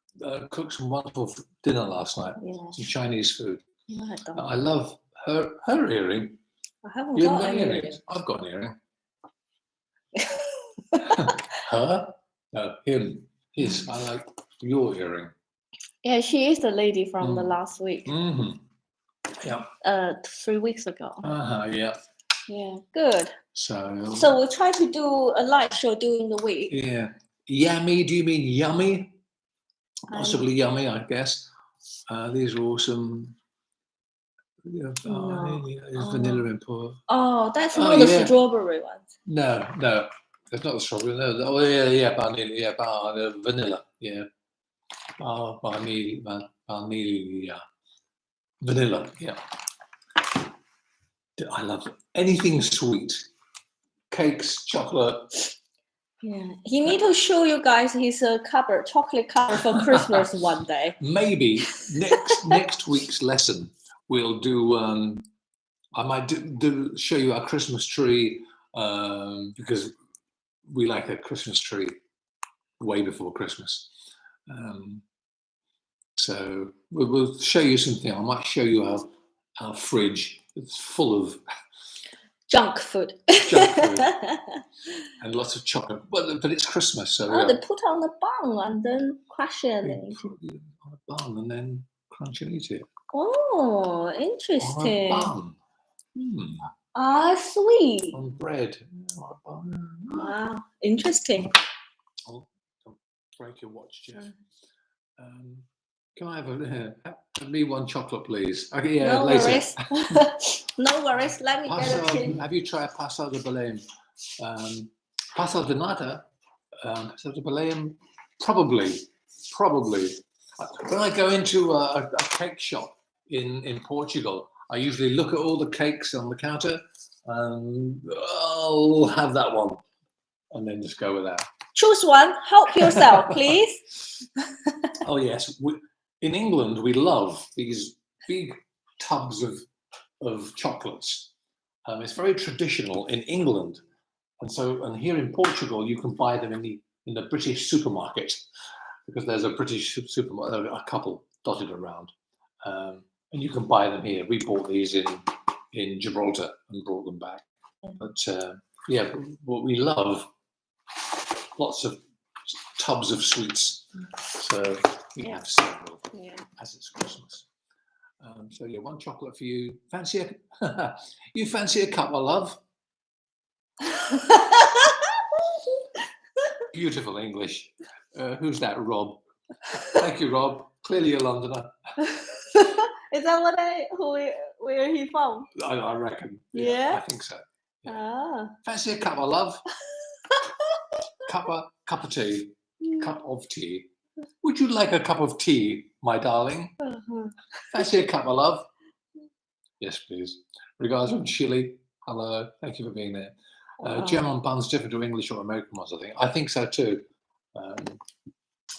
cooked some wonderful dinner last night. Yeah. Some Chinese food. No, I love her earring. I haven't got an earring. I've got an earring. Her? No, him. His. I like your earring. Yeah, she is the lady from the last week. Yeah. 3 weeks ago. Yeah. Yeah, good. So we'll try to do a live show during the week. Yeah. Yummy, do you mean yummy? Possibly yummy, I guess. These are awesome. Vanilla in pour. Oh, that's not the strawberry ones. No, that's not the strawberry. No. Oh, yeah, vanilla. Yeah. Vanilla. Vanilla, yeah. I love anything sweet. Cakes, chocolate. Yeah, he need to show you guys his chocolate cupboard for Christmas one day. Maybe next week's lesson we'll do I might show you our Christmas tree because we like a Christmas tree way before Christmas. So we'll show you something. I might show you our fridge. It's full of junk food. And lots of chocolate. But it's Christmas, so they put on the bun and then crush it. Put it on a bun and then crunch and eat it. Oh, interesting. On a bun. Sweet. On bread. On a bun. Wow, interesting. Oh, don't break your watch, Geoff. Can I have me one chocolate, please? Okay, yeah, no later. Worries. No worries. Let me get a pin. Have you tried pasta de Belém? Pasta de nata? Pasta de Belém? Probably. When I go into a cake shop in Portugal, I usually look at all the cakes on the counter and I'll have that one and then just go with that. Choose one. Help yourself, please. Oh, yes. In England, we love these big tubs of chocolates. It's very traditional in England. And here in Portugal, you can buy them in the British supermarket because there's a British supermarket, a couple dotted around. And you can buy them here. We bought these in Gibraltar and brought them back. But yeah, what we love, lots of tubs of sweets. So we have several as it's Christmas. So yeah, one chocolate for you. Fancy a cup, my love? Beautiful English. Who's that, Rob? Thank you, Rob. Clearly a Londoner. Is that where he from? I reckon. Yeah? I think so. Yeah. Ah. Fancy a cup, my love? Cup of tea. Cup of tea. Would you like a cup of tea, my darling? Fancy a cup, my love? Yes, please. Regards from Chile. Hello. Thank you for being there. German buns different to English or American ones, I think. I think so too. I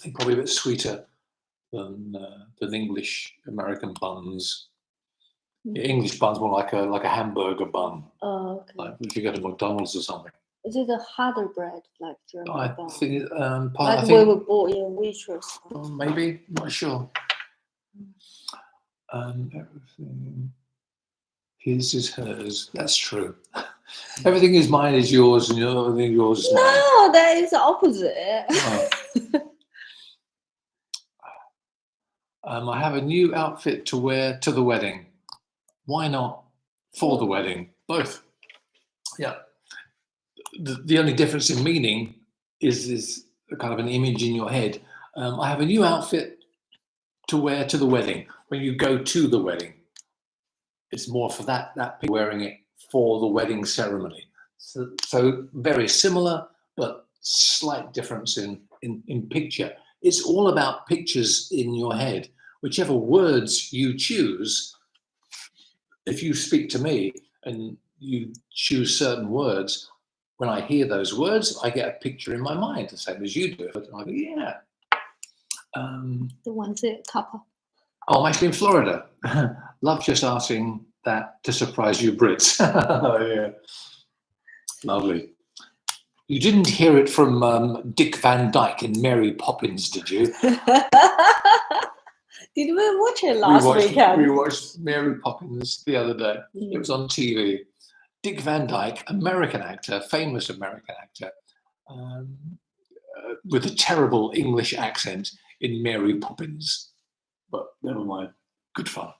think probably a bit sweeter than English American buns. Yeah, English buns more like a hamburger bun. Oh, okay. Like if you go to McDonald's or something. Is it a harder bread like German bun? Think, like we were bought in Waitrose. Maybe, not sure. Everything. His is hers. That's true. Everything is mine is yours, and everything yours is mine. No, that is the opposite. Oh. I have a new outfit to wear to the wedding. Why not for the wedding? Both. Yeah. The only difference in meaning is kind of an image in your head. I have a new outfit to wear to the wedding. When you go to the wedding, it's more for that people wearing it for the wedding ceremony. So very similar, but slight difference in picture. It's all about pictures in your head. Whichever words you choose, if you speak to me and you choose certain words, when I hear those words, I get a picture in my mind, the same as you do. And I go, yeah. The one's a couple. Oh, I'm actually in Florida. Love just asking that to surprise you Brits. Oh, yeah. Lovely. You didn't hear it from Dick Van Dyke in Mary Poppins, did you? Did we watch it last weekend? We watched Mary Poppins the other day. It was on TV. Dick Van Dyke, American actor, famous American actor, with a terrible English accent in Mary Poppins. But never mind. Good fun.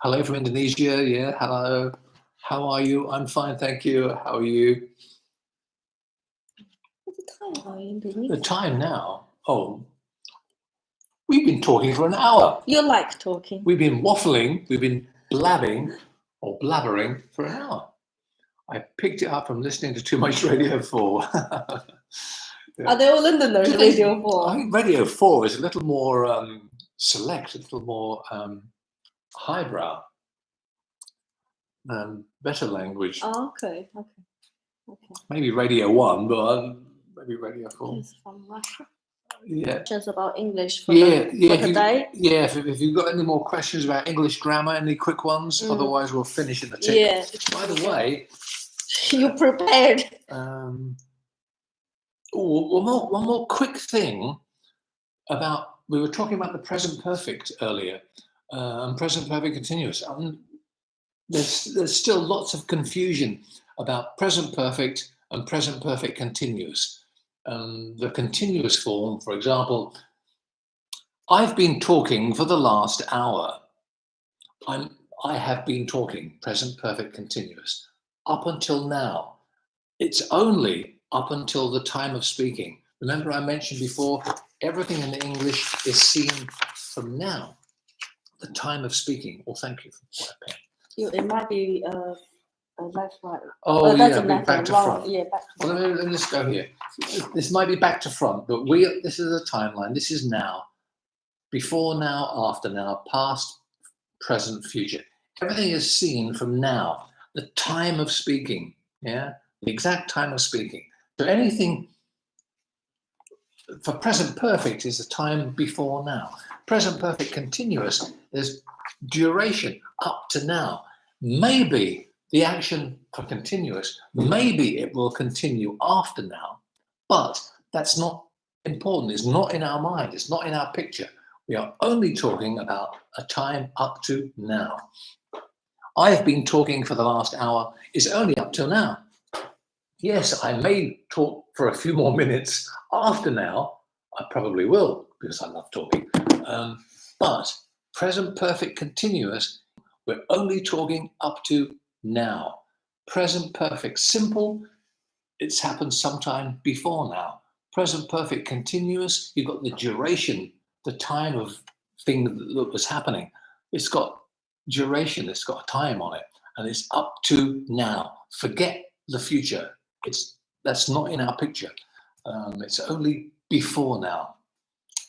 Hello from Indonesia. Yeah, hello. How are you? I'm fine, thank you. How are you? What's the time are you in Indonesia? The time now? Oh, we've been talking for an hour. You like talking. We've been waffling. We've been blabbing or blabbering for an hour. I picked it up from listening to Too Much Radio 4. Are they all Londoners, Radio 4? I think Radio 4 is a little more select, a little more highbrow, better language. Oh, okay. Maybe Radio 1, but maybe Radio 4. He's from Russia. Yeah. Questions about English for, Yeah, yeah. for today? If you've got any more questions about English grammar, any quick ones, otherwise we'll finish in the tick. Yeah. By the way, You prepared. One more quick thing about, we were talking about the present perfect earlier, and present perfect continuous. There's still lots of confusion about present perfect and present perfect continuous. The continuous form, for example, I've been talking for the last hour. I have been talking, present perfect continuous, up until now. It's only up until the time of speaking. Remember I mentioned before, everything in English is seen from now, the time of speaking. Well, thank you for that pen. It might be left, right. Oh, yeah, back to wrong. front. Yeah, back to well, let's go here. This might be back to front, but this is a timeline. This is now, before now, after now, past, present, future. Everything is seen from now, the time of speaking, yeah? The exact time of speaking. So anything for present perfect is the time before now. Present perfect continuous is duration up to now. Maybe the action for continuous, maybe it will continue after now, but that's not important. It's not in our mind. It's not in our picture. We are only talking about a time up to now. I have been talking for the last hour is only up till now. Yes, I may talk for a few more minutes after now. I probably will, because I love talking. But present perfect continuous, we're only talking up to now. Present perfect simple, it's happened sometime before now. Present perfect continuous, you've got the duration, the time of thing that was happening. It's got duration, it's got a time on it, and it's up to now. Forget the future. That's not in our picture. It's only before now.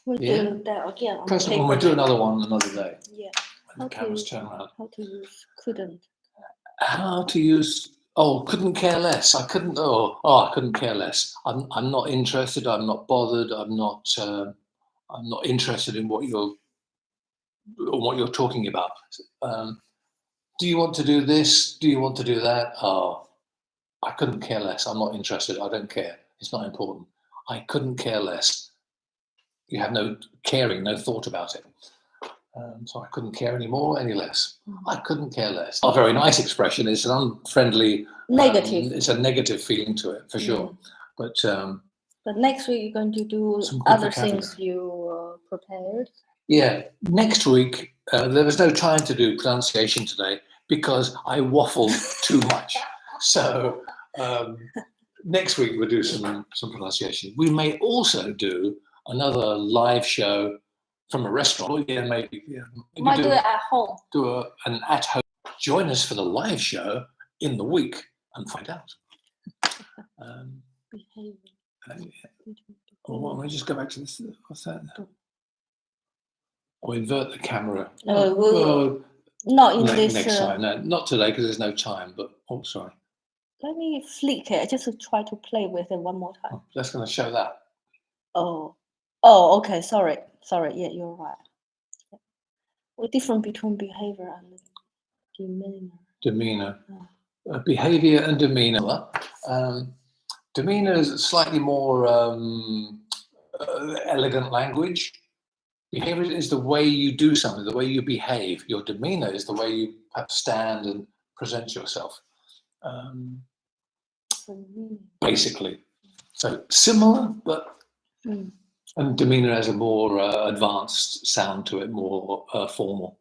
We'll do that again. Present one, we'll do another one another day. Yeah. When the cameras turn around. How to use couldn't. How to use, couldn't care less. I couldn't, I couldn't care less. I'm not interested, I'm not bothered, I'm not interested in what you're talking about. Do you want to do this? Do you want to do that? Oh, I couldn't care less. I'm not interested. I don't care. It's not important. I couldn't care less. You have no caring, no thought about it. So I couldn't care any more, any less. I couldn't care less. Not a very nice expression. It's an unfriendly, negative. It's a negative feeling to it, for sure. But next week you're going to do other things you prepared. Yeah, next week there was no time to do pronunciation today because I waffled too much. So next week we'll do some pronunciation. We may also do another live show from a restaurant. Yeah, maybe. Yeah, maybe might do it at home. Do an at-home. Join us for the live show in the week and find out. Behavior. Well, let me just go back to this. What's that? Or invert the camera. Not in this. Next time. No, not today because there's no time. But sorry. Let me flick it. Just to try to play with it one more time. That's going to show that. Oh, okay. Sorry. Yeah, you're right. What difference between behavior and demeanor? Behavior and demeanor. Demeanor is slightly more elegant language. Behavior is the way you do something, the way you behave. Your demeanor is the way you perhaps stand and present yourself. Basically. So similar, but and demeanor has a more advanced sound to it, more formal.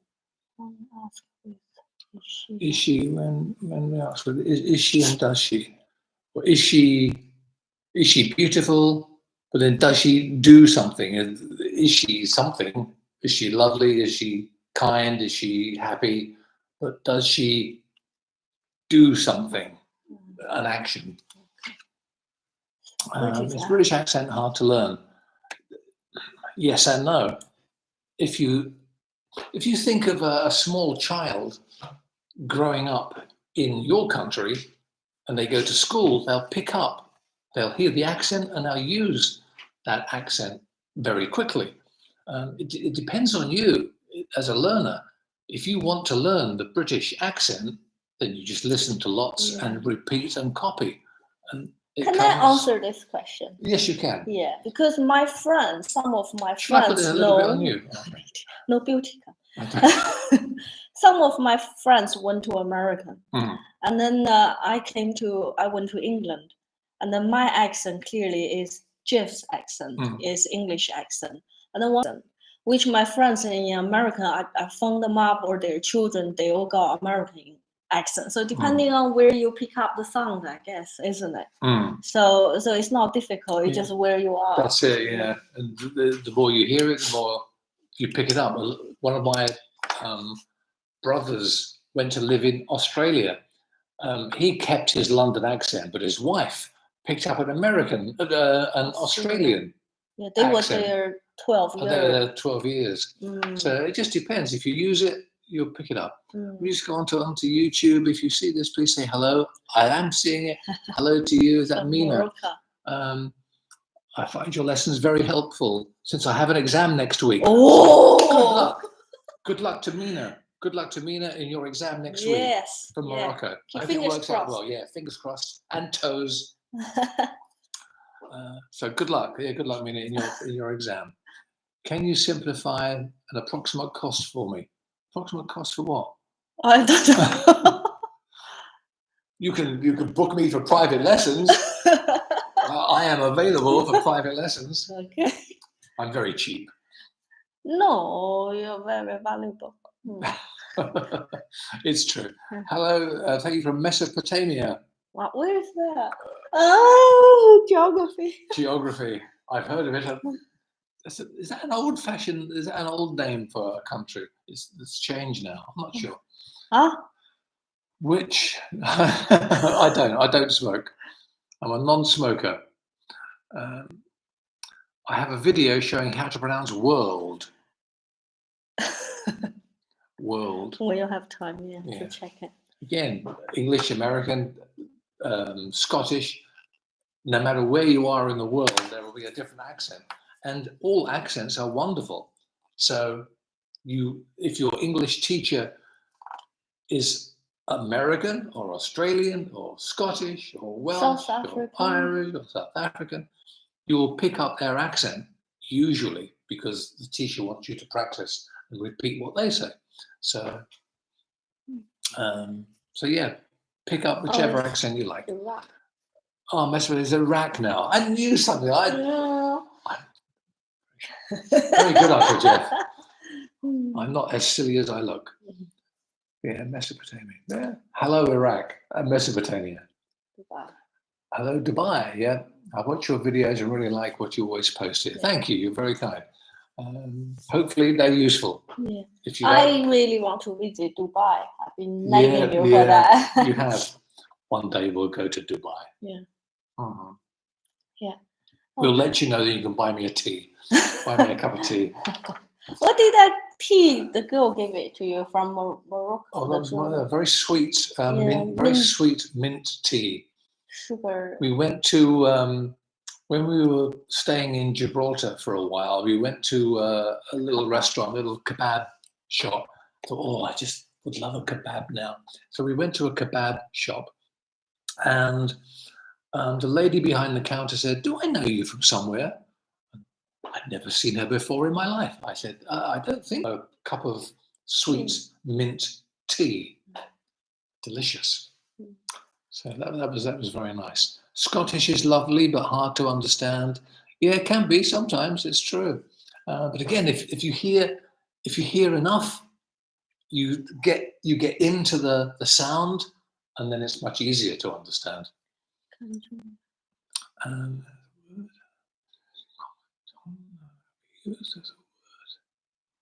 Is she, when we ask, is she and does she? Or is she beautiful? But then does she do something? Is she something? Is she lovely? Is she kind? Is she happy? But does she do something? An action? It's British accent, hard to learn. Yes and no. If you think of a small child growing up in your country and they go to school, they'll hear the accent and they'll use that accent very quickly. It depends on you as a learner. If you want to learn the British accent, then you just listen to lots and repeat and copy. And can I answer this question? Yes, you can. Yeah, because my friends, some of my Shall friends I put it a little bit on you? No beauty. Some of my friends went to America, and then I went to England, and then my accent clearly is Geoff's accent, is English accent, and then one which my friends in America, I phoned them up, or their children, they all got American accent. So depending on where you pick up the sound, I guess, isn't it? So it's not difficult. It's just where you are. That's it. Yeah, and the more you hear it, the more you pick it up. One of my brothers went to live in Australia. He kept his London accent, but his wife picked up an Australian. Yeah, they accent. were there 12 years. They were there 12 years. So it just depends. If you use it, you'll pick it up. You just go onto YouTube. If you see this, please say hello. I am seeing it. Hello to you. Is that Mina? I find your lessons very helpful since I have an exam next week. Oh, good luck. Good luck to Mina. Good luck to Mina in your exam next week. Yes. From Morocco. I think it works out well. Yeah, fingers crossed and toes. So good luck. Yeah, good luck, Mina, in your exam. Can you simplify an approximate cost for me? Approximate cost for what? I don't know. You can book me for private lessons. I am available for private lessons. Okay. I'm very cheap. No, you're very valuable. It's true. Hello, thank you from Mesopotamia. What? Where is that? Oh, geography. Geography. I've heard of it. Is that an old-fashioned? Is that an old name for a country? It's changed now. I'm not sure. Huh? Which I don't smoke. I'm a non-smoker. I have a video showing how to pronounce world. World. When you have time, to check it. Again, English, American, Scottish. No matter where you are in the world, there will be a different accent, and all accents are wonderful. So, if your English teacher is American or Australian or Scottish or Welsh or Irish or South African, you will pick up their accent usually because the teacher wants you to practice and repeat what they say. So, yeah, pick up whichever accent you like. Iraq. Oh, Mesopotamia is Iraq now. I knew something. I'm very good at it, Geoff. I'm not as silly as I look. Yeah, Mesopotamia. Yeah. Hello, Iraq and Mesopotamia. Dubai. Hello, Dubai. Yeah, I watch your videos and really like what you always post here. Thank you. You're very kind. Hopefully, they're useful. Yeah. If you I really want to visit Dubai. I've been nagging you for that. You have. One day we'll go to Dubai. Yeah. Yeah. We'll let you know that you can buy me a tea. Buy me a cup of tea. What did that tea the girl gave it to you from Morocco? Oh, that was very sweet, very sweet mint tea. Sugar. We went to when we were staying in Gibraltar for a while. We went to a little restaurant, a little kebab shop. I thought, I just would love a kebab now. So we went to a kebab shop, and the lady behind the counter said, "Do I know you from somewhere?" I'd never seen her before in my life. I said, "I don't think so." A cup of sweet mint tea, delicious. So that was very nice. Scottish is lovely, but hard to understand. Yeah, it can be sometimes. It's true. But again, if you hear enough, you get into the sound, and then it's much easier to understand.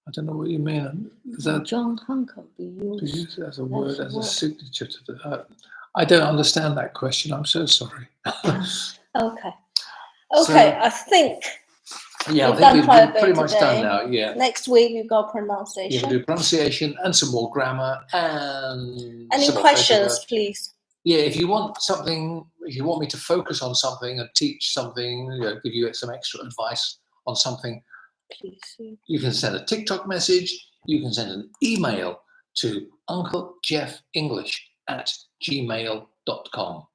I don't know what you mean. Is that John Hunker be used as a word, as a signature to the? I don't understand that question. I'm so sorry. Okay. I think. Yeah, we've I think done we've pretty much done now. Yeah. Next week we've got pronunciation. Yeah, we'll do pronunciation and some more grammar and. Any questions, please? Yeah, if you want something, if you want me to focus on something and teach something, give you some extra advice on something, Please. you can send a TikTok message, you can send an email to unclejeffelenglish@gmail.com.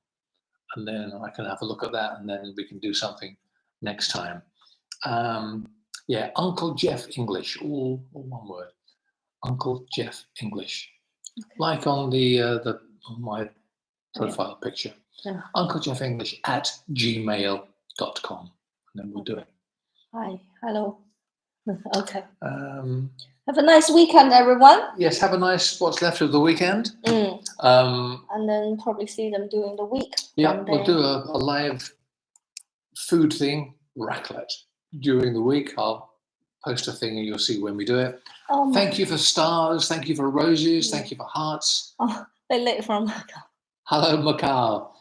And then I can have a look at that, and then we can do something next time. Yeah, Uncle Geoff English, all one word. Uncle Geoff English. Okay. Like on on my profile picture. Yeah. Uncle Geoff English @gmail.com. And then we'll do it. Hi. Hello. Okay. Have a nice weekend, everyone. Yes, have a nice what's left of the weekend. And then probably see them during the week. Yeah, we'll do a live food thing, raclette, during the week. I'll post a thing and you'll see when we do it. Thank you for stars. Thank you for roses. Thank you for hearts. Oh, they're late from Macau. Hello, Macau.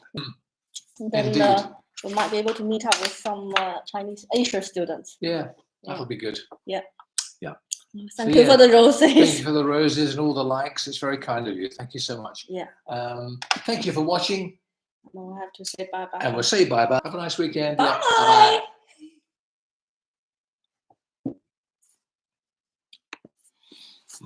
Then Indeed. we might be able to meet up with some Chinese Asia students. Yeah, that'll be good. Yeah. Yeah. Thank you for the roses. Thank you for the roses and all the likes. It's very kind of you. Thank you so much. Yeah. Thank you for watching. We'll have to say bye-bye. And we'll say bye-bye. Have a nice weekend. Bye. Yeah. Bye-bye.